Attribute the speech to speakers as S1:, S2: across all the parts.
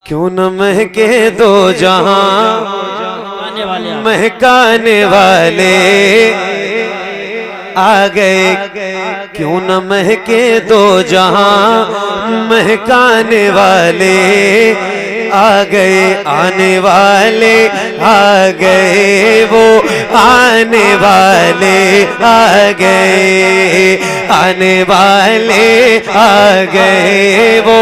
S1: क्यों न महके दो जहां महकाने वाले आ गए। क्यों न महके दो जहां महकाने वाले आ गए। आने वाले आ गए, वो आने वाले आ गए। आने वाले आ गए, वो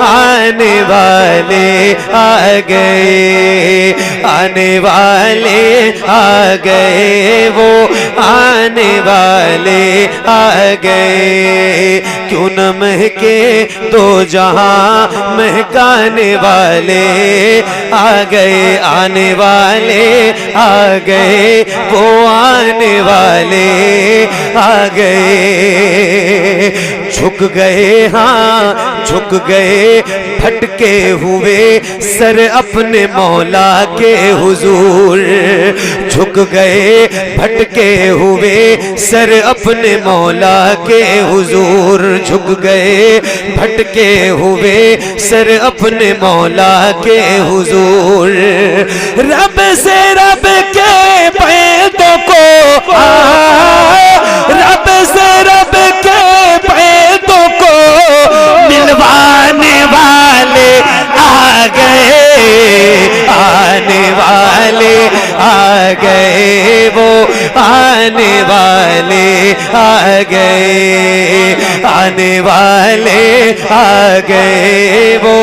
S1: आने वाले आ गए। आने वाले आ गए, वो आने वाले आ गए। क्यों न महके दो जहां महकाने वाले आ गए। आने वाले आ गए, वो आने वाले आ गए। झुक गए, हाँ झुक गए, भटके हुए सर अपने मौला के हुजूर। झुक गए भटके हुए सर अपने मौला के हुजूर। झुक गए भटके हुए सर अपने मौला के हुजूर। रब से रब के पैदों को रब से रब के पैदों को मिलवाने वाले आ गए। आने वाले आ गए, वो आने वाले आ गए। आने वाले आ गए, वो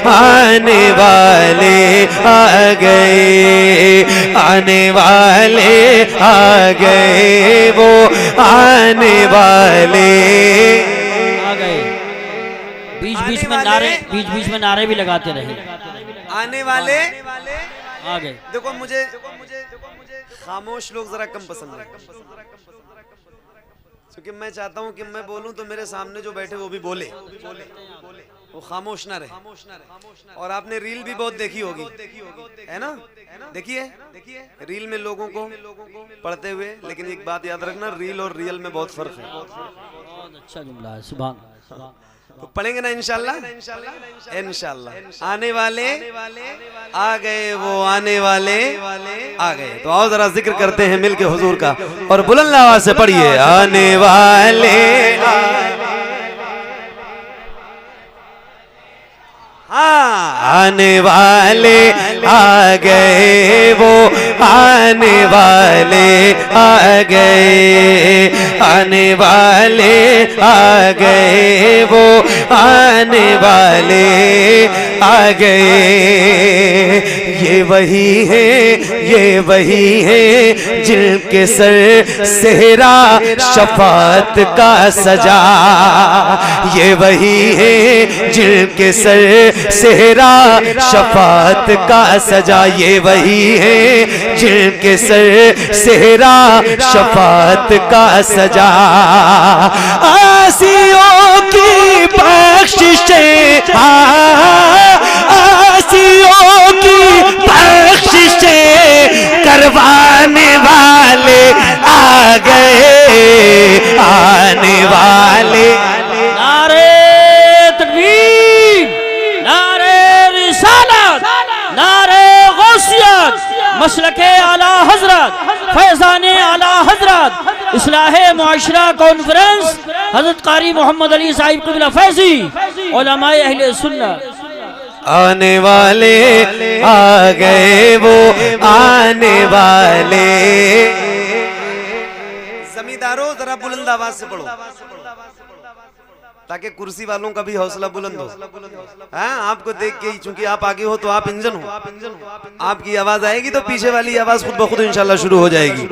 S1: आने वाले आ गए। आने वाले आ गए, वो आने वाले
S2: आ गए। बीच बीच में नारे भी लगाते रहे।
S1: आने वाले
S2: आ गए।
S1: देखो मुझे खामोश लोग जरा कम पसंद है, क्योंकि मैं चाहता हूं कि मैं बोलूं तो मेरे सामने जो बैठे वो भी बोले, वो खामोश ना रहे। और आपने रील भी बहुत देखी होगी, है ना? देखिए रील में लोगों को पढ़ते हुए, लेकिन एक बात याद रखना, रील और रियल में बहुत फर्क है।
S2: बहुत अच्छा जुमला है। सुभान।
S1: तो पढ़ेंगे ना इंशाल्लाह। इंशाल्लाह आने वाले आ गए, वो आने वाले आ गए। तो आओ जरा जिक्र करते हैं मिलके हुजूर का, और बुलंद आवाज से पढ़िए। आने वाले आने वाले आ गए, वो आने वाले आ गए। आने वाले आ गए, वो आने वाले आ गए। ये वही है, ये वही है जिनके सर सेहरा शफात का सजा। ये वही है जिनके सर सेहरा शफात का सजा। ये वही है जिनके सर सेहरा शफात का सजा। आसियों की बख्शिशें, आसियों की बख्शिशें करवाने वाले आ गए। आने वाले
S2: नारे तकबीर, नारे रिसालत, नारे गौसियत, मसलके आला हजरत, फैजाने आला हजरत, इस्लाहे मुआशरा कॉन्फ्रेंस हजरत कारी मोहम्मद अली साहिब क़िबला फैजी, उलमाए अहले सुन्नत।
S1: आने वाले आ गए, वो आने वाले। जमींदारों जरा बुलंद आवाज से पढ़ो, ताकि कुर्सी वालों का भी हौसला बुलंद हो। हाँ, आपको देख के, चूंकि आप आगे हो तो आप इंजन हो, आपकी आवाज आएगी तो पीछे वाली आवाज खुद ब खुद इंशाल्लाह शुरू हो जाएगी।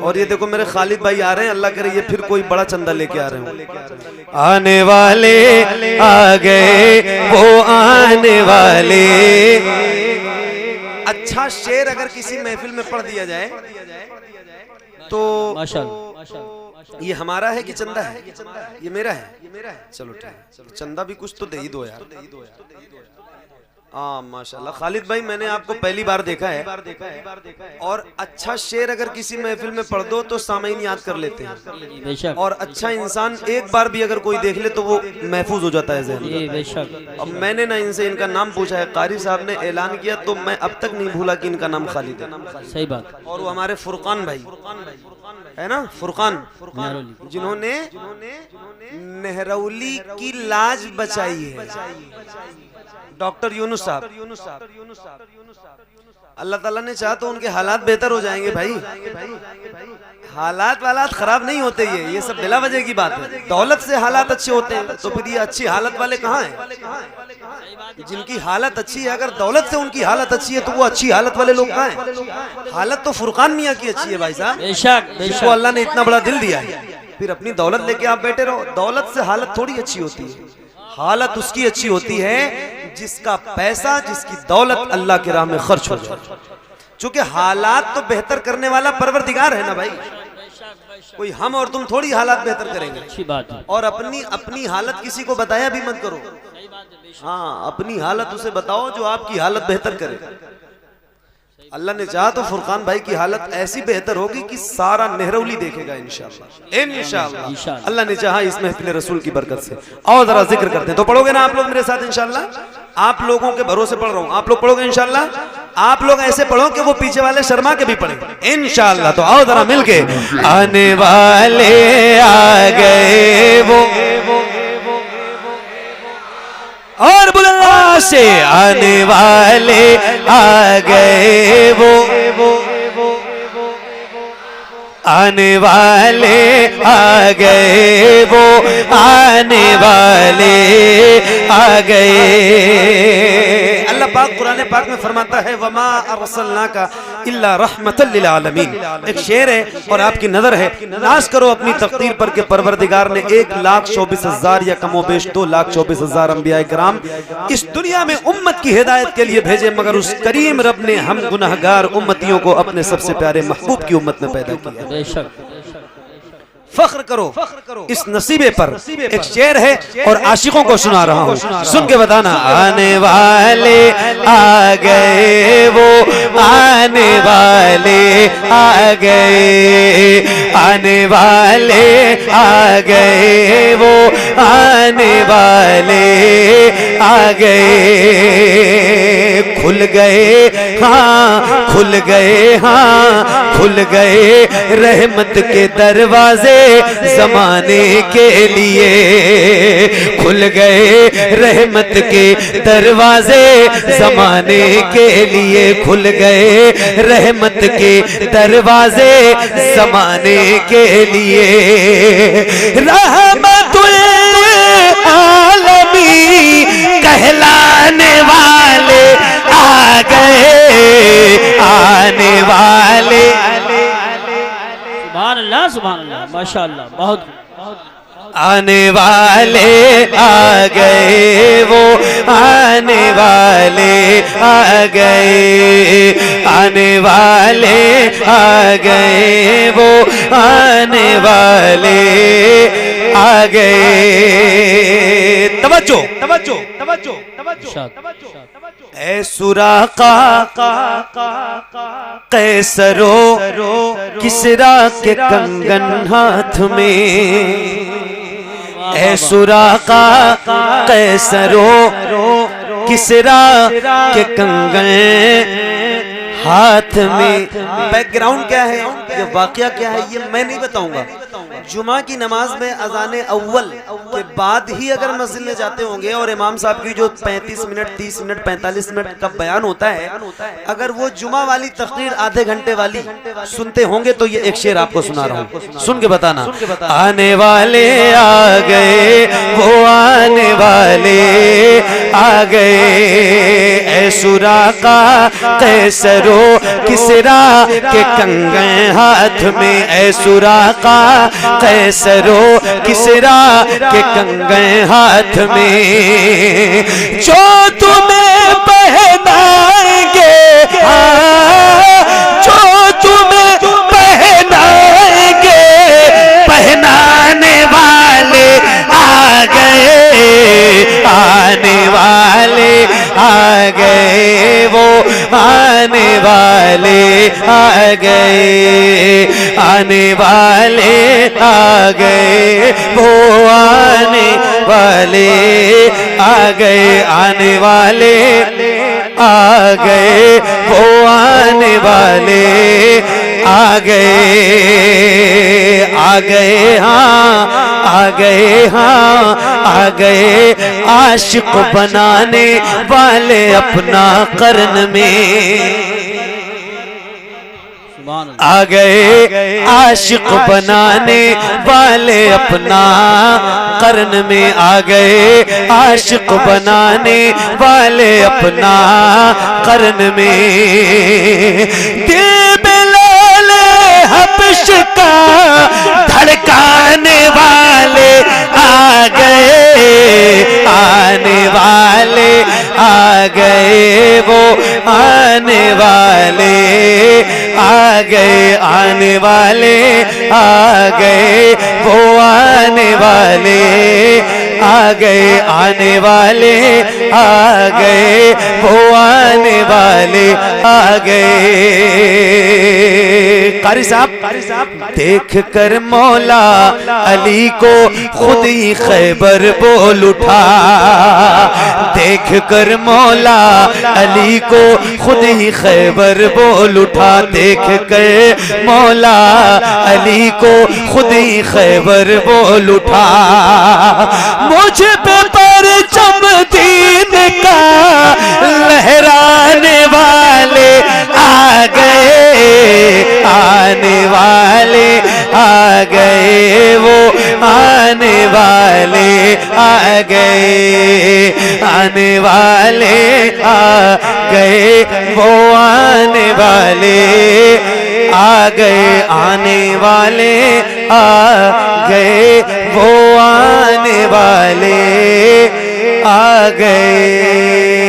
S1: और ये देखो मेरे खालिद भाई आ रहे हैं, अल्लाह करे ये फिर कोई बड़ा चंदा लेके आ रहे हो। आने वाले आ गए, वो आने वाले। अच्छा शेर अगर किसी महफिल में पढ़ दिया जाए तो माशाअल्लाह, ये हमारा है कि चंदा है? ये मेरा है। चलो ठीक है, चलो चंदा भी कुछ तो दे ही दो यार। माशाल्लाह खालिद भाई, मैंने आपको पहली बार देखा है और अच्छा शेर अगर किसी महफिल में पढ़ दो तो सामईन याद कर लेते हैं,
S2: बेशक।
S1: और अच्छा इंसान एक बार भी अगर कोई देख ले तो वो महफूज हो जाता है ज़हन में।
S2: बेशक।
S1: अब मैंने ना इनसे इनका नाम पूछा है, कारी साहब ने ऐलान किया तो मैं अब तक नहीं भूला कि इनका नाम खालिद है।
S2: सही बात।
S1: और वो हमारे फुरकान भाई है ना, फुरकान, जिन्होंने नेहरौली की लाज बचाई है। डॉक्टर यूनुस साहब, अल्लाह ताला ने चाहा तो उनके हालात बेहतर हो जाएंगे भाई। हालात खराब नहीं होते, ये सब बिला वजह की बात है। दौलत से हालात अच्छे होते हैं तो फिर ये अच्छी हालत वाले कहाँ हैं? जिनकी हालत अच्छी है, अगर दौलत से उनकी हालत अच्छी है तो वो अच्छी हालत वाले लोग कहाँ हैं? हालत तो फुरकान मियाँ की अच्छी है भाई साहब। जिसको अल्लाह ने इतना बड़ा दिल दिया है, फिर अपनी दौलत लेके आप बैठे रहो। दौलत से हालत थोड़ी अच्छी होती है, हालत उसकी अच्छी होती है जिसका पैसा, जिसकी दौलत अल्लाह की राह में खर्च हो जाए। चूंकि हालात तो बेहतर करने वाला परवरदिगार है ना भाई, कोई हम और तुम थोड़ी हालात बेहतर करेंगे।
S2: अच्छी बात है।
S1: और अपनी हालत किसी को बताया भी मत करो। हाँ, अपनी हालत उसे बताओ जो आपकी हालत बेहतर करे। अल्लाह ने चाहा तो फुरकान भाई की हालत ऐसी बेहतर होगी कि सारा नेहरौली देखेगा इंशाअल्लाह, इंशाअल्लाह। अल्लाह ने चाहा इस महफिल रसूल की बरकत से। और जरा जिक्र करते हैं, तो पढ़ोगे ना आप लोग मेरे साथ इंशाअल्लाह? आप लोगों के भरोसे पढ़ रहा हूँ, आप लोग पढ़ोगे इंशाअल्लाह। आप लोग ऐसे पढ़ो कि वो पीछे वाले शर्मा के भी पढ़े इंशाअल्लाह। तो आओ जरा मिलके, आने वाले आ गए वो, और बुलंद से आने वाले आ गए वो, आने वाले आ गए वो, आने वाले आ गए। अल्लाह पाक कुरान पाक में फरमाता है, वमा अरसलनाका इल्ला रहमतल लिल आलमीन। एक शेर है और आपकी नजर है, नाज करो अपनी तकदीर पर कि परवरदिगार ने 1,24,000 या कमोबेश 2,24,000 अंबिया किराम इस दुनिया में उम्मत की हिदायत के लिए भेजे, मगर उस करीम रब ने हम गुनहगार उम्मतियों को अपने सबसे प्यारे महबूब की उम्मत में पैदा किया। फख्र करो इस नसीबे पर। एक शेर है और आशिकों को सुना रहा हूँ, सुन के बताना। आने वाले आ गए वो, आने वाले आ गए, आने वाले आ गए वो, आने वाले आ गए। खुल गए हाँ, खुल गए हाँ, खुल गए रहमत के दरवाजे ज़माने के लिए, खुल गए रहमत के दरवाजे ज़माने के लिए, खुल गए रहमत के दरवाजे ज़माने के लिए। रहमतुल आलमीन कहलाने वाले आ गए, आने वाले।
S2: सुभान अल्लाह, सुभान अल्लाह, माशाअल्लाह, बहुत।
S1: आने वाले आ गए वो, आने वाले आ गए, आने वाले आ गए वो, आने वाले आ गए। तवज्जो तवज्जो तवज्जो तवज्जो। ऐ सुराका कैसरो किसरा के कंगन हाथ में, ऐ सुराका कैसरो किसरा के कंगन हाथ में। बैकग्राउंड क्या है, ये वाकया क्या है, ये मैं नहीं बताऊंगा। जुमा की नमाज में अजान अव्वल के बाद ही अगर मस्जिद में जाते होंगे और इमाम साहब की जो 35 मिनट 30 मिनट 45 मिनट का बयान होता है, अगर वो जुमा वाली तकरीर आधे घंटे वाली सुनते होंगे तो ये एक शेर आपको सुना रहा हूँ, सुन के बताना। आने वाले आ गए वो, आने वाले आ गए, ऐ सुराका कैसरो किसरा के कंगन हाथ में, ऐ सुराका कैसरो किसरा के कंगन हाथ में। जो तुम्हें पहनाएंगे, जो तुम्हें पहनाएंगे, पहनाने वाले आ गए, आने वाले आ गए। आने वाले आ गए, आने वाले आ गए, वो आने वाले आ गए, आने वाले आ गए, वो आने वाले आ गए, आ गए हाँ, आ गए हाँ, आ गए आशिक बनाने वाले अपना कर्न में, आ गए आशिक बनाने वाले अपना कर्न में, आ गए आशिक बनाने वाले अपना कर्न में। दिल में लाले हबश का धड़काने वाले आ गए, आने वाले आ गए, वो आने वाले आ गए, आने वाले आ गए, वो आने वाले आ गए, आने वाले आ गए, वो आने वाले आ गए। कारी साहब देख कर मौला अली को खुद ही खैबर बोल उठा, देख कर मौला अली को खुद ही खैबर बोल उठा, देख कर मौला अली को खुद ही खैबर बोल उठा। मुझ पे परचम दीन का लहराने वाले आ गए, आने वाले आ गए, वो आने वाले आ गए, आने वाले आ गए, वो आने वाले आ गए, आने वाले आ गए, वो आने वाले आ गए।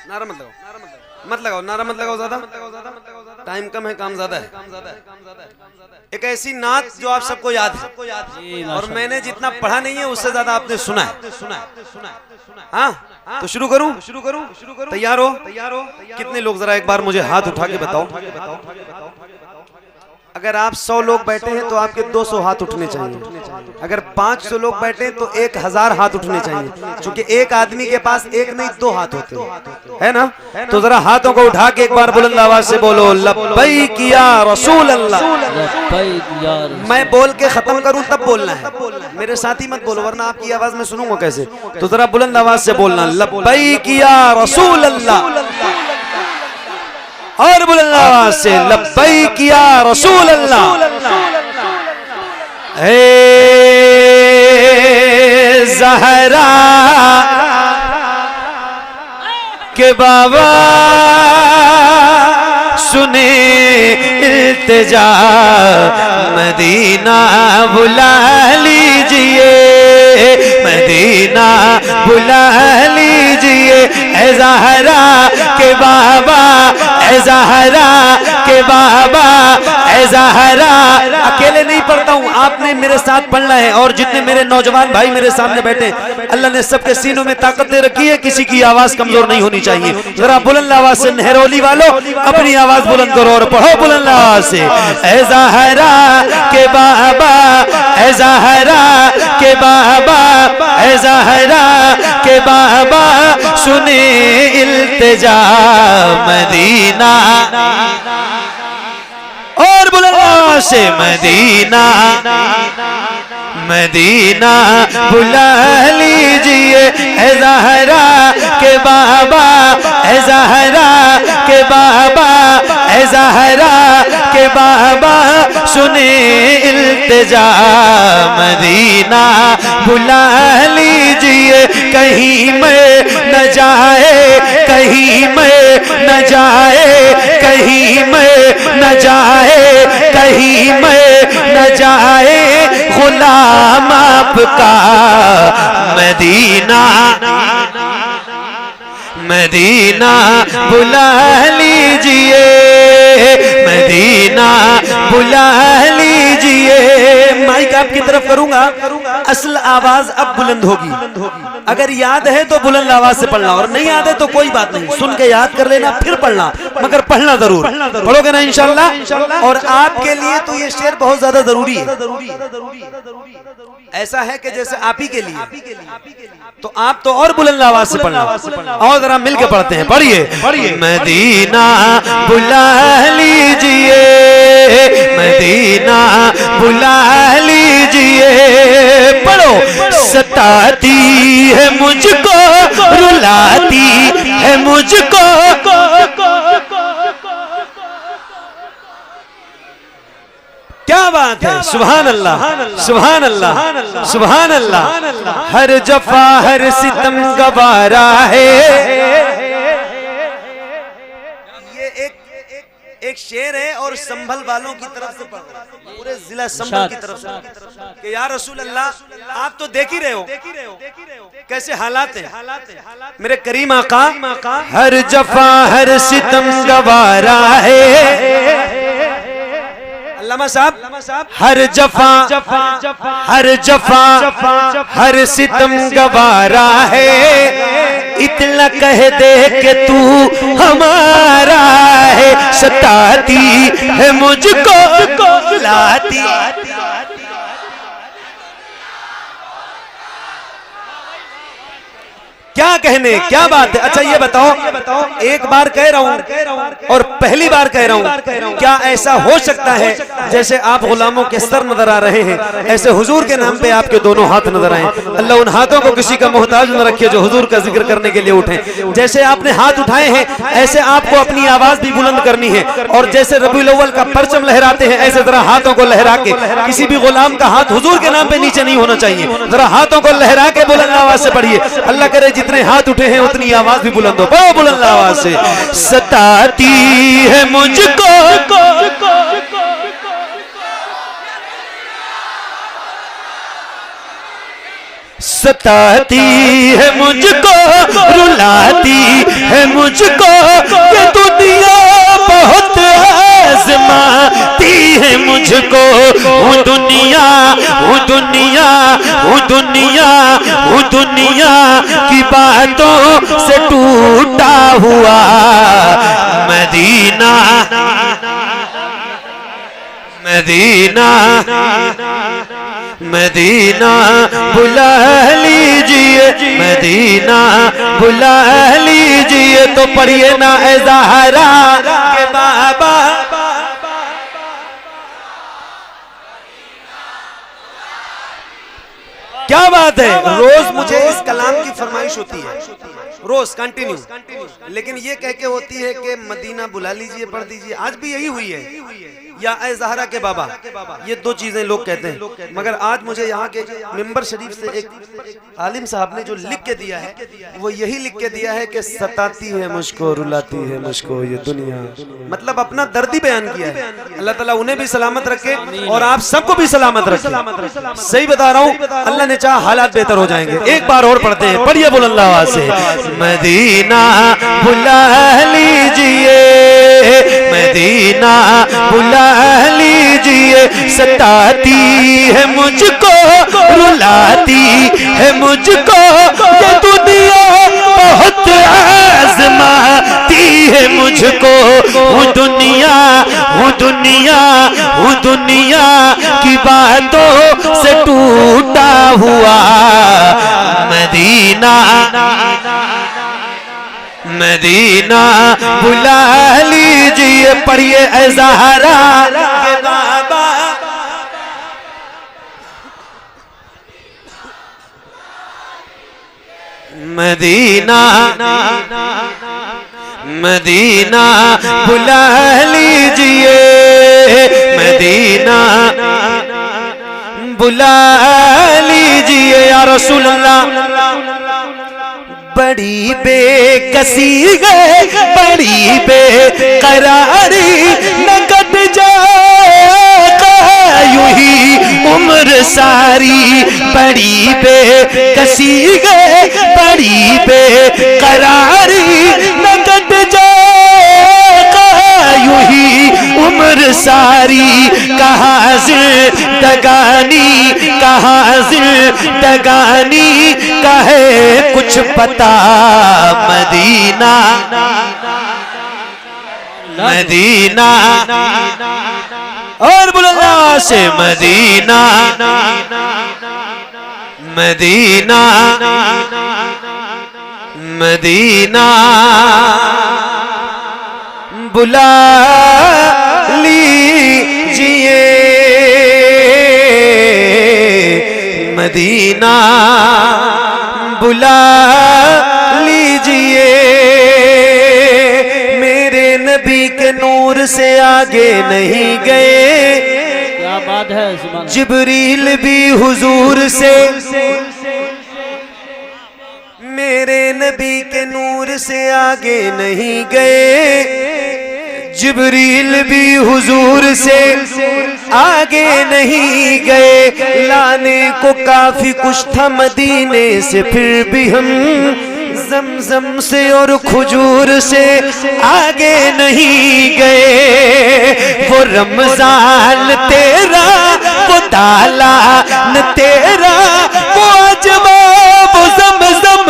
S1: नारा मत लगाओ, मत लगाओ, नारा मत लगाओ, ज्यादा टाइम कम है, काम ज्यादा है। एक ऐसी नात जो आप सबको याद है और मैंने जितना पढ़ा नहीं है उससे ज्यादा आपने सुना है। हाँ तो शुरू करूं, तैयार हो? कितने लोग जरा एक बार मुझे हाथ उठा के बताओ। अगर आप 100 लोग बैठे हैं तो आपके 200 हाथ उठने चाहिए, अगर 500 लोग बैठे हैं तो 1000 हाथ उठने चाहिए, क्योंकि एक आदमी के पास एक नहीं 2 हाथ होते है ना। तो जरा हाथों को उठा के एक बार बुलंद आवाज से बोलो लब्बैक या रसूल अल्लाह। मैं बोल के खत्म करूं तब बोलना है, मेरे साथ ही मत बोलो वरना आपकी आवाज में सुनूंगा कैसे। तो जरा बुलंद आवाज से बोलना लब्बैक या रसूल अल्लाह, और बुलंद आवाज से लब्बैक या रसूल अल्लाह। हे ज़हरा के बाबा सुने इल्तिजा, मदीना बुला लीजिए, मदीना बुला लीजिए। ए ज़हरा के बाबा, ए ज़हरा के बाबा, ए ज़हरा। अकेले नहीं पढ़ता हूँ, आपने मेरे साथ पढ़ना है, और जितने मेरे नौजवान भाई मेरे सामने बैठे, अल्लाह ने सबके सीनों में ताकत दे रखी है, किसी की आवाज कमजोर नहीं होनी चाहिए। जरा बुलंद आवाज से नहरोली वालों अपनी आवाज बुलंद करो और पढ़ो बुलंद आवाज से। ए ज़हरा के बाबा, ए ज़हरा के बाबा, ए ज़हरा के बाबा सुने इल्तिजा, मदीना, और बुलंद आवाज से मदीना, मदीना बुला लीजिए। ए ज़हरा के बाबा, ए ज़हरा के बाबा, ए ज़हरा के बाबा सुने इल्तिजा, मदीना बुला लीजिए। कहीं मैं न जाए, कहीं मैं न जाए, कहीं मैं न जाए, कहीं मैं न जाए, गुलाम आप आपका मदीना मदीना बुला लीजिए, मदीना बुला लीजिए। माइक आपकी तरफ करूंगा, असल आवाज अब बुलंद होगी। अगर याद है तो बुलंद आवाज से पढ़ना, और नहीं याद है तो कोई बात नहीं, सुन के याद कर लेना फिर पढ़ना, मगर पढ़ना जरूर। पढ़ोगे ना इंशाल्लाह। और आपके लिए तो ये शेर बहुत ज्यादा जरूरी है। ऐसा है कि जैसे आप ही के लिए, तो आप तो और बुलंद आवाज से पढ़ना। और जरा मिलके पढ़ते हैं, पढ़िए। मदीना बुला लीजिए, मदीना बुला लीजिए। पढ़ो। सताती है मुझको, रुलाती है मुझको, क्या बात है। सुभान अल्लाह, सुभान अल्लाह, सुभान अल्लाह। हर जफा हर सितम गवारा है। ये एक शेर है और संभल वालों की तरफ से पढ़ रहा है, पूरे जिला संभल की तरफ से कि या रसूल अल्लाह आप तो देख ही रहे हो कैसे हालात हैं मेरे करीम आका। हर जफा हर सितम गवारा है। अल्लामा साहब, हर जफा हर जफा हर सितम गवारा है। इतना कह दे कि तू हमारा है। सताती है मुझको, लाती। क्या कहने, क्या बात है। अच्छा ये बताओ, एक बार कह रहा हूं और पहली बार कह रहा हूं, क्या ऐसा हो सकता है जैसे आप गुलामों के सर नजर आ रहे हैं, ऐसे हुजूर के नाम पे आपके दोनों हाथ नजर आए। अल्लाह उन हाथों को किसी का मोहताज न रखे जो हुजूर का जिक्र करने के लिए उठे। जैसे आपने हाथ उठाए हैं, ऐसे आपको अपनी आवाज भी बुलंद करनी है। और जैसे रबीउल अव्वल का परचम लहराते हैं, ऐसे जरा हाथों को लहरा के, किसी भी गुलाम का हाथ हुजूर के नाम पे नीचे नहीं होना चाहिए। जरा हाथों को लहरा के बुलंद आवाज से पढ़िए। अल्लाह करे जितने हाथ उठे हैं उतनी आवाज भी बुलंद हो। बहुत बुलंद आवाज से। सताती है मुझको, सताती है मुझको, रुलाती है मुझको। ये दुनिया बहुत आज़माती है मुझको। वो दुनिया, वो दुनिया, वो दुनिया, वो दुनिया की बातों से टूटा हुआ मदीना, मदीना, मदीना बुला लीजिए, मदीना बुला लीजिए। तो पढ़िए ना ए ज़हरा के बाबा। क्या बात है। रोज मुझे इस कलाम की फरमाइश होती है, रोज कंटिन्यू, लेकिन ये कह के होती है कि मदीना बुला लीजिए, पढ़ दीजिए। आज भी यही हुई है, या ए ज़हरा के बाबा, ये दो चीजें लोग कहते हैं। मगर आज मुझे यहाँ के मिंबर शरीफ से एक आलिम साहब ने जो लिख के दिया है, वो यही लिख के दिया है कि सताती है मुझको, रुलाती है मुझको ये दुनिया। मतलब अपना दर्द ही बयान किया है। अल्लाह ताला उन्हें भी सलामत रखे और आप सबको भी सलामत रखे। सही बता रहा हूँ, अल्लाह ने चाहा हालात बेहतर हो जाएंगे। एक बार और पढ़ते हैं, पढ़िए बुलंद आवाज से। मदीना बुला लीजिए, मदीना बुला लीजिए। सताती है मुझको, रुलाती है मुझको। ये दुनिया बहुत आज़माती है मुझको। वो दुनिया, वो दुनिया, वो दुनिया की बातों से टूटा हुआ मदीना, मदीना बुला लीजिए। पढ़िए ए ज़हरा के बाबा। मदीना, मदीना बुला लीजिए, मदीना बुला लीजिए। या रसूल अल्लाह, बड़ी बेकसी है, बड़ी बेकरारी, न कट जाएगा यूं ही उम्र
S3: उम्र सारी बड़ी बेकसी गए, बड़ी बेकरारी न कट जाएगा यूं ही उम्र सारी। कहाँ जिंदगानी, कहाँ जिंदगानी का है कुछ पता, मदीना मदीना और बुलंदा से मदीना मदीना मदीना बुला लीजिए, मदीना बुला लीजिए। मेरे नबी के नूर से आगे नहीं गए,
S2: क्या बात है, सुभान अल्लाह।
S3: जिब्रील भी हुजूर से, मेरे नबी के नूर से आगे नहीं गए, जिब्रील भी हुजूर से आगे नहीं गए। लाने को काफी कुछ था मदीने से, फिर भी हम ज़मज़म से और खजूर से आगे नहीं गए। वो रमजान तेरा, वो दालान तेरा, वो अजवा, वो ज़मज़म,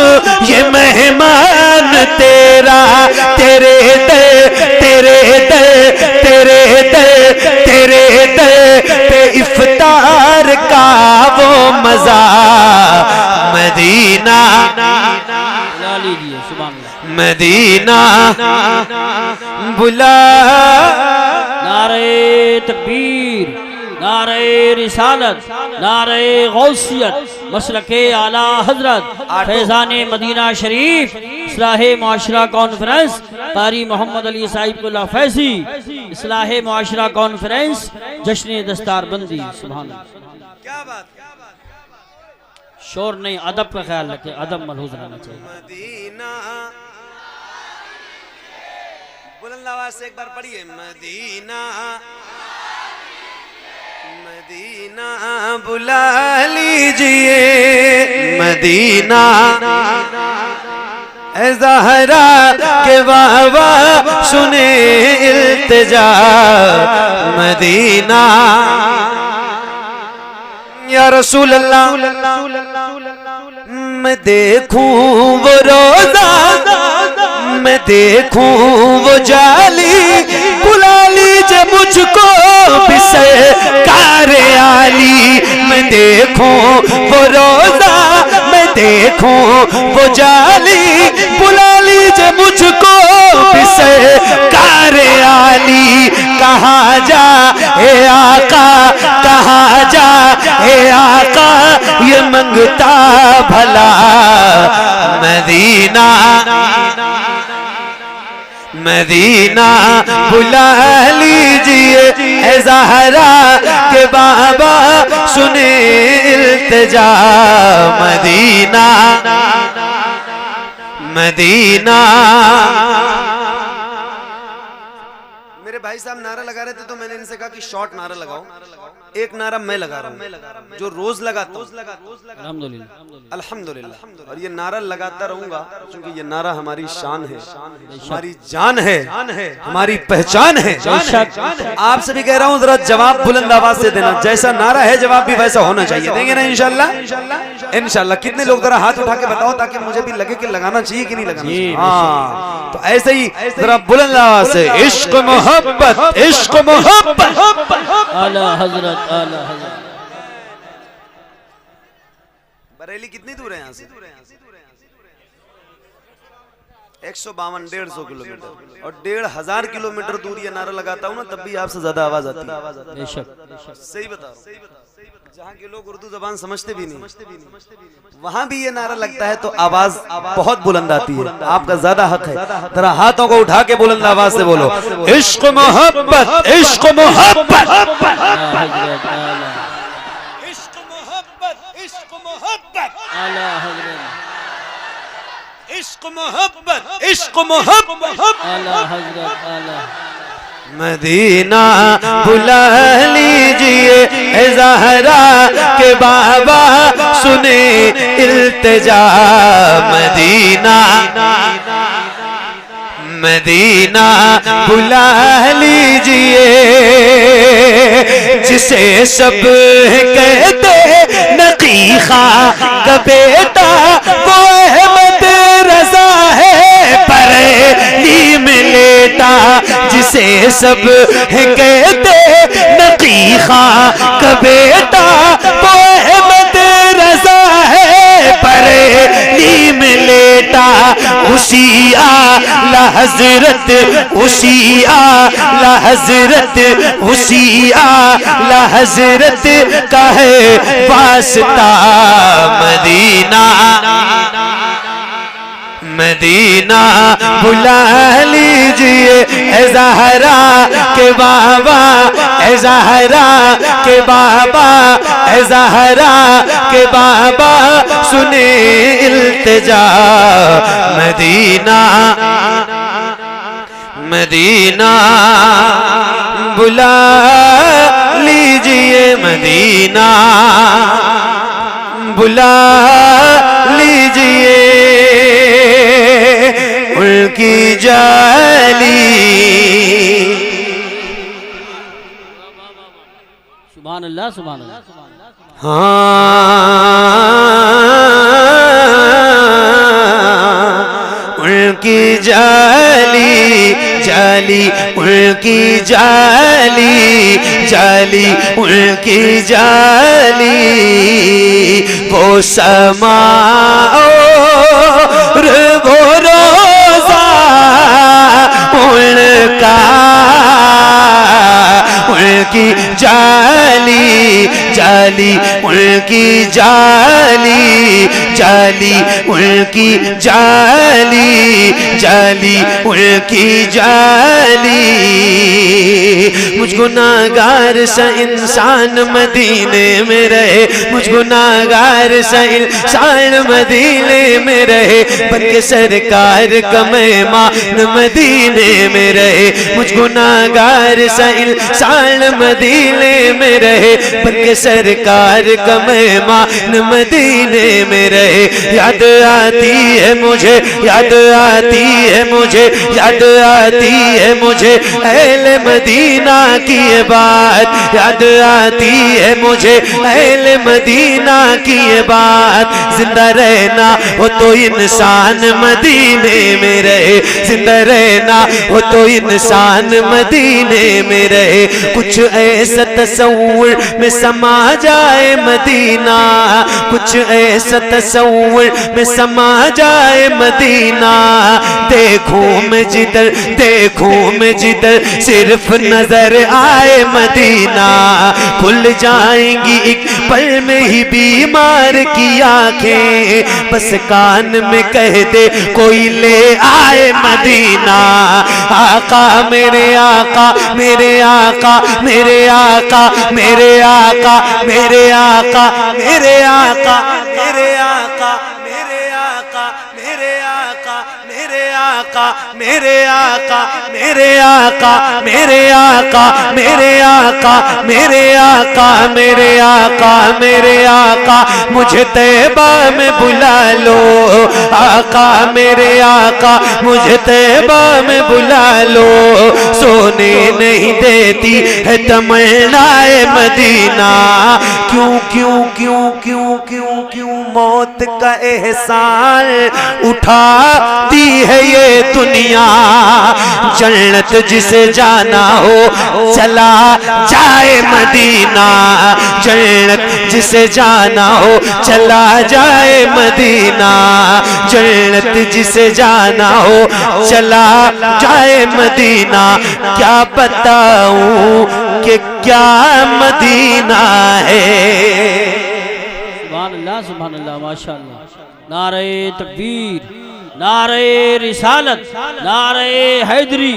S3: ये मेहमान तेरा। तेरे दर, तेरे दर, तेरे दर, तेरे दर पे इफ्तार का वो मजा, मदीना
S2: बुला लीजिए, सुभान अल्लाह।
S3: मदीना बुला।
S2: नारे तकबीर, नारे रिसालत, नारे गौसियत, मसलके आला हजरत फैजान मदीना शरीफ, इस्लाहे मुआशरा कॉन्फ्रेंस, कारी मोहम्मद अली साहिब फैजी, इस्लाहे मुआशरा कॉन्फ्रेंस, जश्न दस्तारबंदी। सुभान अल्लाह।
S1: क्या बात,
S2: शोर नहीं, अदब का ख्याल रखें, अदब मलहूज रहना चाहिए।
S1: मदीना बुलंद आवाज से एक बार पढ़िए, मदीना मदीना बुला लीजिए, मदीना ऐ ज़हरा के बाबा सुने इल्तिजा, मदीना या रसूल अल्लाह। मैं देखूं वो रोजा, मैं देखूं वो जाली, बुला लीजिए मुझको बिसरकारे आली। मैं देखूं वो रोजा, मैं देखूं वो जाली, बुला लीजिए मुझको बिसरकारे आली। कहाँ जा ए आका, कहाँ जा ए आका, ये मंगता भला, मदीना मदीना बुला लीजिए, ऐ ज़हरा के बाबा सुने इल्तिजा, मदीना मदीना। मेरे भाई साहब नारा लगा रहे थे तो मैंने इनसे कहा कि शॉर्ट नारा लगाओ। एक नारा मैं लगा रहा हूँ जो रोज लगाता हूँ,
S2: अल्हम्दुलिल्लाह
S1: अल्हम्दुलिल्लाह। और ये नारा लगाता रहूंगा क्योंकि ये नारा हमारी शान है, हमारी जान है, हमारी पहचान है। आपसे भी कह रहा हूँ जरा जवाब बुलंद आवाज से देना, जैसा नारा है जवाब भी वैसा होना चाहिए। देंगे ना इंशाल्लाह? इंशाल्लाह। कितने लोग जरा हाथ उठा के बताओ ताकि मुझे भी लगे कि लगाना चाहिए कि नहीं लगाना चाहिए। हाँ, तो ऐसे ही जरा बुलंद आवाज से इश्क मोहब्बत, इश्क मोहब्बत।
S2: आला हजरत, आला हजरत।
S1: बरेली कितनी दूर है यहाँ से? 152, 150 किलोमीटर। और 1500 किलोमीटर दूर ये नारा लगाता हूँ ना, तब भी आपसे ज्यादा आवाज आती है।
S2: बेशक।
S1: सही बताओ, जहाँ के लोग उर्दू जबान समझते भी नहीं, वहाँ भी ये नारा लगता है तो आवाज बहुत बुलंद आती है। आपका ज्यादा हक है, जरा हाथों को उठा के बुलंद आवाज से बोलो, इश्क मोहब्बत, इश्क मोहब्बत, इश्क मोहब्बत, इश्क मोहब्बत,
S2: आला हजरत,
S1: इश्क मोहब्बत, इश्क मोहब्बत,
S2: आला हजरत, आला।
S3: मदीना बुला लीजिए ए ज़हरा के बाबा सुने इल्तिजा। मदीना मदीना बुला लीजिए जिसे सब कहते नकीखा का बेटा वो अहमद रजा है बरेली में लेटा। जिसे सब कहते नकीखा का बेटा वो अहमद रजा है बरेली में लेटा। उसी आला हजरत उसी आला हजरत उसी आला हजरत का है वास्ता। मदीना मदीना बुला लीजिए ए ज़हरा के बाबा ए ज़हरा के बाबा ए ज़हरा के बाबा सुने इल्तिजा। मदीना मदीना बुला लीजिए मदीना बुला लीजिए उनकी जाली।
S2: सुभान अल्लाह सुभान अल्लाह।
S3: उनकी जाली जाली उनकी जाली जाली उनकी जाली वो समा और वो रोज़ा उनका उनकी जाली जाली उनकी जाली जाली उनकी जाली जाली उनकी जाली। मुझ गुनाहगार सा इंसान मदीने में रहे मुझ गुनाहगार सा इंसान मदीने में रहे बनके सरकार का मेहमान मदीने में रहे। मुझ गुनाहगार सा इंसान मदीने में रहे बनके सरकार का मेहमान मदीने में रहे। याद आती है मुझे याद आती है मुझे याद आती है मुझे अहले मदीना की ये बात याद आती है मुझे अहले मदीना की ये बात। जिंदा रहना हो तो इंसान मदीने में रहे जिंदा रहना हो तो इंसान मदीने में रहे। कुछ ऐसा तसव्वुर में समा जाए मदीना कुछ ऐसा तसव्वुर में समा जाए मदीना। देखूं मैं जिधर सिर्फ नजर आए मदीना। खुल जाएंगी एक पल में ही बीमार की आंखें बस कान में कह दे कोई ले आए मदीना। आका मेरे आका मेरे आका मेरे आका मेरे आका मेरे आका मेरे आका मेरे आका मेरे आका मेरे आका मेरे आका मेरे आका मेरे आका मेरे आका मेरे आका मेरे आका मेरे आका मेरे आका मुझे तैबा में बुला लो। आका मेरे आका मुझे तैबा में बुला लो। सोने नहीं देती है तमन्नाए मदीना। क्यों क्यों क्यों क्यों क्यों क्यों मौत का एहसान उठाती है ये दुनिया। जन्नत जिसे जाना हो चला जाए मदीना। जन्नत जिसे जाना हो चला जाए मदीना। जन्नत जिसे जाना हो चला जाए मदीना। क्या बताऊं कि क्या मदीना है।
S2: सुभान अल्लाह माशाअल्लाह। नारे तकबीर नारे रिसालत नारे हैदरी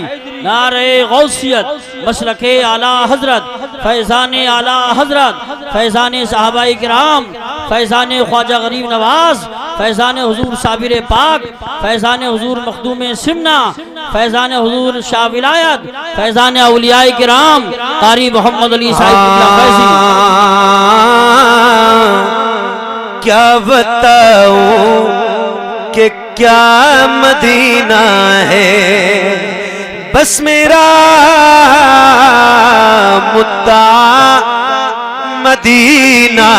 S2: नारे गौसियत मसलके आला हजरत फैज़ान आला हजरत फैज़ान सहाबाए किराम फैज़ान ख्वाजा गरीब नवाज फैज़ान हुजूर साबिर पाक फैज़ान हुजूर मखदूम सिमना फैजान हुजूर शाह विलायत, फैजान औलियाए किराम कारी मोहम्मद अली साहिब
S3: क्या बताऊं कि क्या मदीना है, बस मेरा मुद्दा मदीना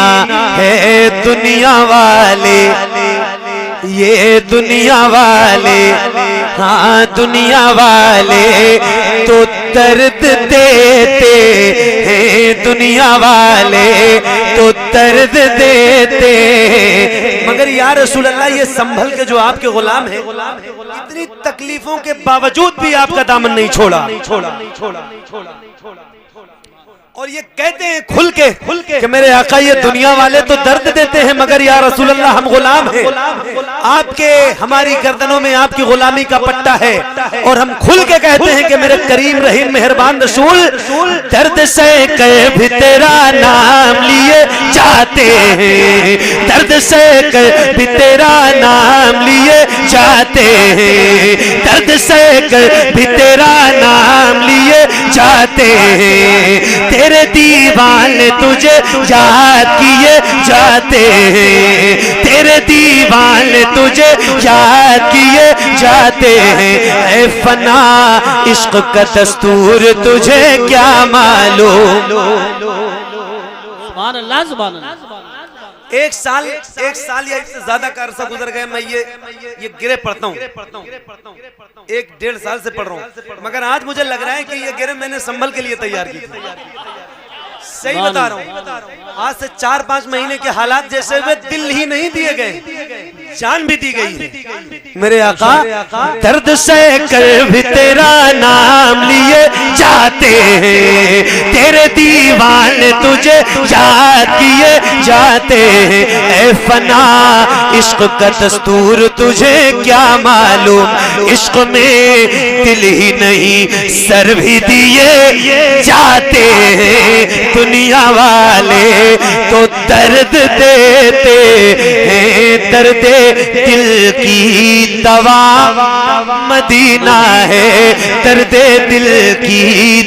S3: है। दुनिया वाले, ये दुनिया वाले, हाँ दुनिया वाले तो दर्द देते हैं, दुनिया वाले तो दर्द देते। मगर या रसूल अल्लाह, ये संभल के जो आपके गुलाम हैं, इतनी तकलीफों के बावजूद भी आपका दामन नहीं छोड़ा। और ये कहते हैं खुल के कि मेरे आका ये दुनिया वाले तो दर्द देते हैं, मगर या रसूल अल्लाह हम गुलाम हैं आपके, हमारी गर्दनों में आपकी गुलामी का पट्टा है। और हम खुल के कहते हैं कि मेरे करीम रहीम मेहरबान रसूल, दर्द से कह भी तेरा नाम लिए जाते हैं, दर्द से कह भी तेरा नाम लिए जाते हैं, दर्द से कह भी तेरा नाम लिए जाते हैं। तेरे दीवाने तुझे याद किए जाते हैं, तेरे दीवाने तुझे याद किए जाते हैं। ऐ फना इश्क का दस्तूर तुझे क्या मालूम।
S2: सुभान अल्लाह, सुभान अल्लाह।
S1: एक साल या इससे ज्यादा का अरसा गुजर गया, मैं ये गिरे पढ़ता हूँ, 1-1.5 साल से पढ़ रहा हूँ, मगर आज मुझे लग रहा है कि ये गिरे मैंने संभल के लिए तैयार की थी। सही बता रहा हूँ, आज से 4-5 महीने के हालात जैसे हुए, दिल ही नहीं दिए गए, जान भी दी गई है।
S3: मेरे आका दर्द से कर भी तेरा नाम लिए जाते हैं, तेरे दीवाने तुझे याद किए जाते हैं। ऐ फना इश्क का दस्तूर तुझे क्या मालूम, इश्क में दिल ही नहीं सर भी दिए जाते हैं। दुनिया वाले तो दर्द देते हैं, दर्द दिल की दवा मदीना है, दर्द दिल की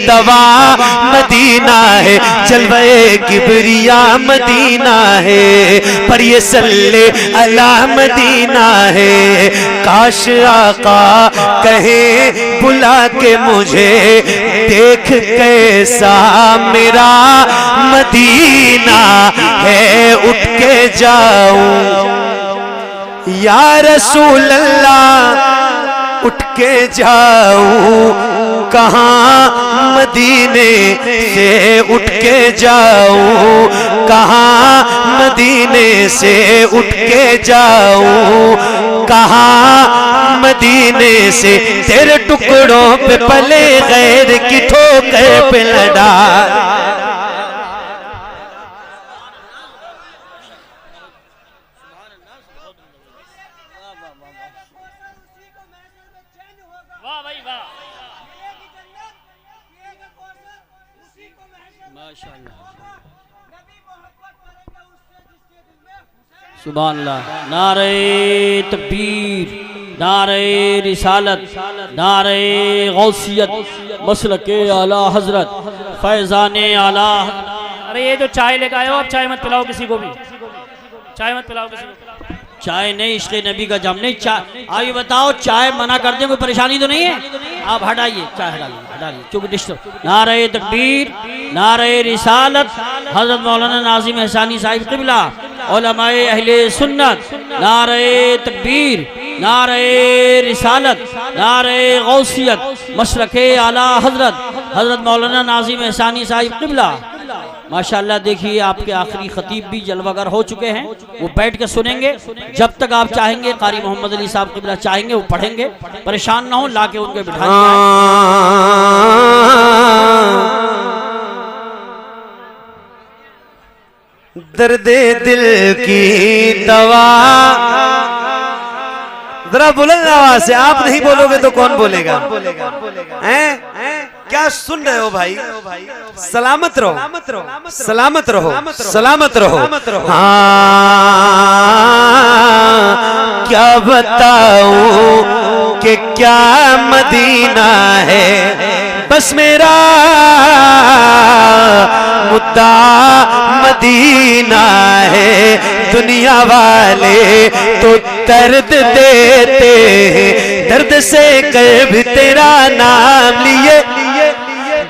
S3: दवा मदीना है। जलवे किबरिया मदीना है, पर ये सल्ले अला मदीना है। काश आका कहे बुला के मुझे, देख कैसा मेरा मदीना है, उठ के जाऊं या रसूल अल्लाह, उठ के जाऊं कहाँ मदीने से, उठ के जाऊं कहाँ मदीने से, उठ के जाऊं कहाँ मदीने से। तेरे टुकड़ों पे पले गैर की ठोकर पे लड़ा।
S2: सुभान अल्लाह। नारे तकबीर, नारे रिसालत, नारे गौसियत, मसलके आला हजरत, फैजाने आला।
S4: अरे ये जो चाय लेकर आए हो, आप चाय मत पिलाओ किसी को भी, चाय मत पिलाओ किसी को।
S2: चाय नहीं, इसलिए नबी का जम नहीं। चाय आप ये बताओ, चाय मना कर दे, कोई परेशानी तो नहीं है? आप हटाइए, चाय हटाइए क्योंकि डिस्टर्ब। नारे तकबीर, नारे रिसालत, हजरत मौलाना नाजिम एहसानी साहिब क़िबला, उलमाए अहले सुन्नत। नारे तकबीर, नारे रिसालत, नारे गौसियत, मशरके आला हजरत, हजरत मौलाना नाजिम एहसानी साहिब क़िबला। माशाअल्लाह देखिए आपके आखिरी खतीब भी जलवागर हो चुके हैं, वो बैठ के सुनेंगे जब तक आप चाहेंगे। कारी मोहम्मद अली साहब क़िबला चाहेंगे वो पढ़ेंगे, परेशान ना हो, लाके उनके बिठा
S3: दर्दे दिल की दवा। जरा बुलंद आवाज से, आप नहीं बोलोगे तो कौन बोलेगा? हैं? क्या सुन रहे हो भाई? सलामत रहो, सलामत रहो, सलामत रहो। हाँ क्या बताऊं कि क्या मदीना है, बस मेरा मुद्दा मदीना है। दुनिया वाले तो दर्द देते हैं, दर्द से कह भी तेरा नाम लिए,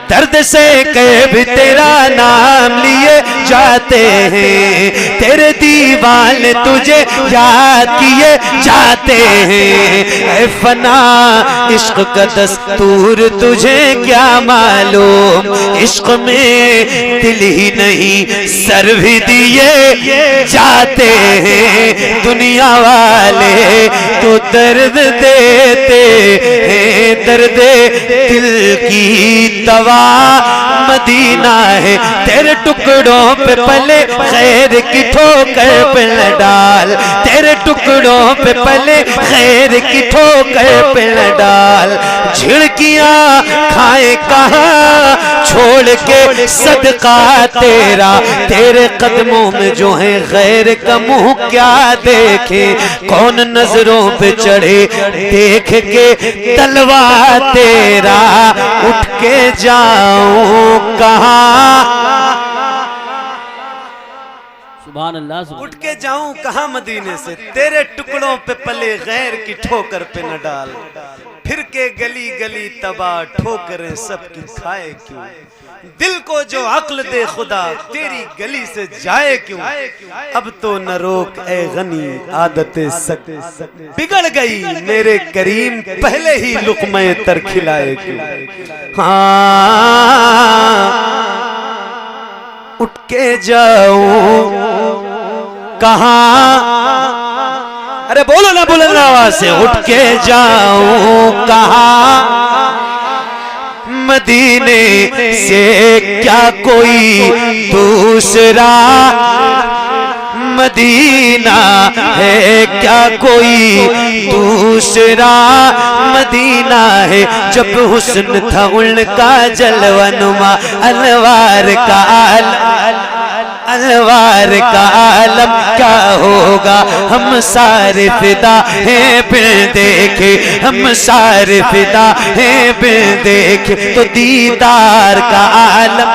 S3: दर्द से कह भी तेरा नाम लिए जाते हैं। तेरे दीवाने तुझे याद किए जाते हैं। ऐ फना इश्क का दस्तूर तुझे क्या मालूम, इश्क में दिल ही नहीं सर भी दिए जाते हैं। दुनिया वाले तो दर्द देते हैं, दर्द दिल की दवा मदीना है। तेरे टुकड़ों पे पले खैर की ठोकर पे न डाल, तेरे टुकड़ों पे पले खैर की ठोकर पे न डाल। झिड़कियां खाए कहाँ छोड़ के सदका तेरा, तेरे कदमों में जो है गैर का मुंह क्या देखे। कौन नजरों पे चढ़े देख के तलवा तेरा, उठ के जाऊं कहाँ,
S2: सुभान अल्लाह, सुभान
S3: उठ के जाऊं कहाँ मदीने से। तेरे टुकड़ों पे पले गैर की ठोकर पे न डाल, फिर के गली गली तबाह ठोकरें सबकी खाए क्यों। दिल को जो अक्ल दे खुदा तेरी गली से जाए क्यों। अब तो न रोक ए गनी आदतें सक बिगड़ गई, मेरे करीम पहले ही लुक़्मे तर खिलाए क्यों। हाँ उठ के जाऊं कहाँ, अरे बोलो ना बुलंद आवाज से, उठ के जाऊं कहाँ। मदीने से क्या कोई दूसरा मदीना है, क्या कोई दूसरा मदीना है। जब हुस्न था उनका जलवनुमा, अलवार का अलवार का आलम क्या होगा। हम सारे फिदा हैं बिन देखे, हम सारे फिदा हैं बिन देखे। तो दीदार का आलम,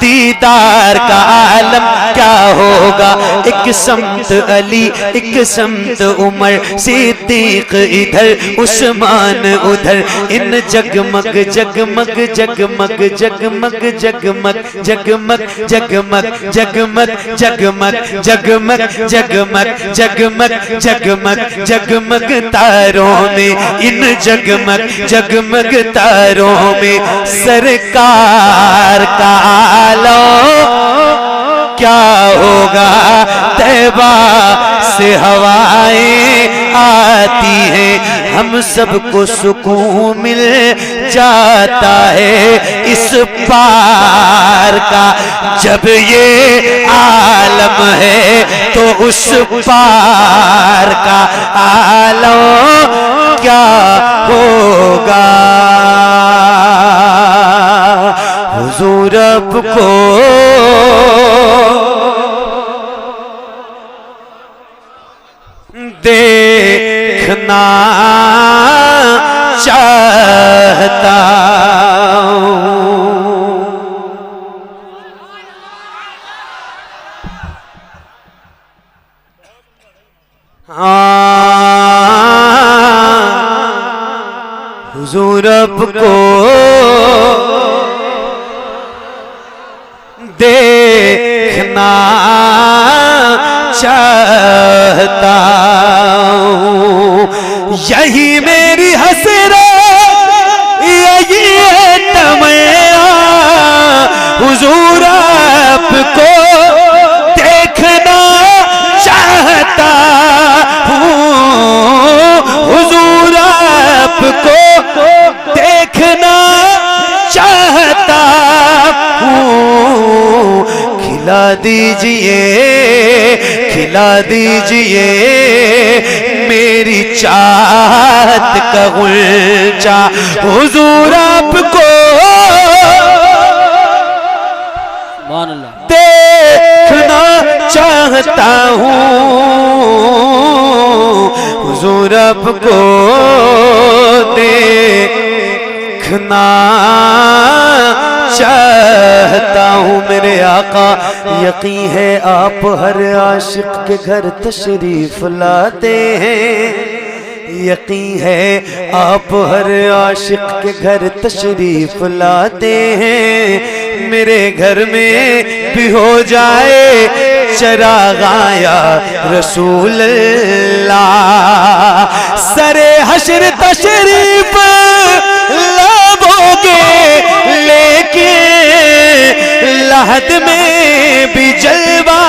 S3: दीदार का आलम क्या होगा। एक समत अली एक समत उमर, सिद्दीक इधर उस्मान उधर। इन जगमग जगमग जगमग जगमग जगमग जगमग जगमग जगमग जगमग जगमग जगमग जगमग जगमग जगमग तारों में, इन जगमग जगमग तारों में सरकार का लो क्या होगा। तैबा से हवाएं आती हैं, हम सबको सुकून मिल जाता है इस पार का। जब ये आलम है तो उस पार का आलम क्या होगा। हुजूर आपको देखना चाहता हूँ। हुजूर आपको देखना चाहता हूँ। यही मेरी हसरत यही है तमन्ना, हुजूर आपको देखना चाहता हूँ। हुजूर आपको देखना चाहता हूँ। खिला दीजिए खिला दीजिए मेरी चाहत का गुलचा। हुजूर आपको देखना चाहता हूँ। हुजूर आपको देखना चाहता हूँ मेरे आका। यकीन है आप हर आशिक के घर तशरीफ लाते हैं, यकीन है आप हर आशिक के घर तशरीफ लाते हैं। मेरे घर में भी हो जाए चरागाया रसूल अल्लाह, सरे हश्र तशरीफ लाओगे लेके लहद में भी जलवा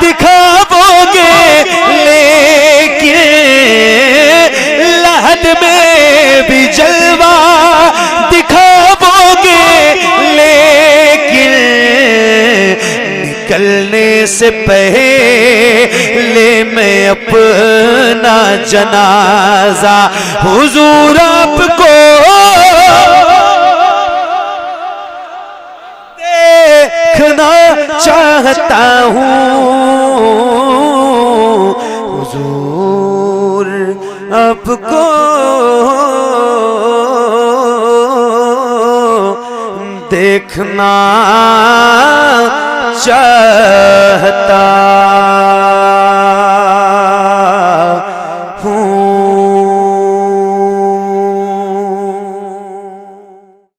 S3: दिखाओगे, लेके लहद में भी जलवा दिखाओगे, लेकिन निकलने से पहले मैं अपना जनाजा हुजूर आपको देखना चाहता हूँ। हुजूर आपको देखना चाहता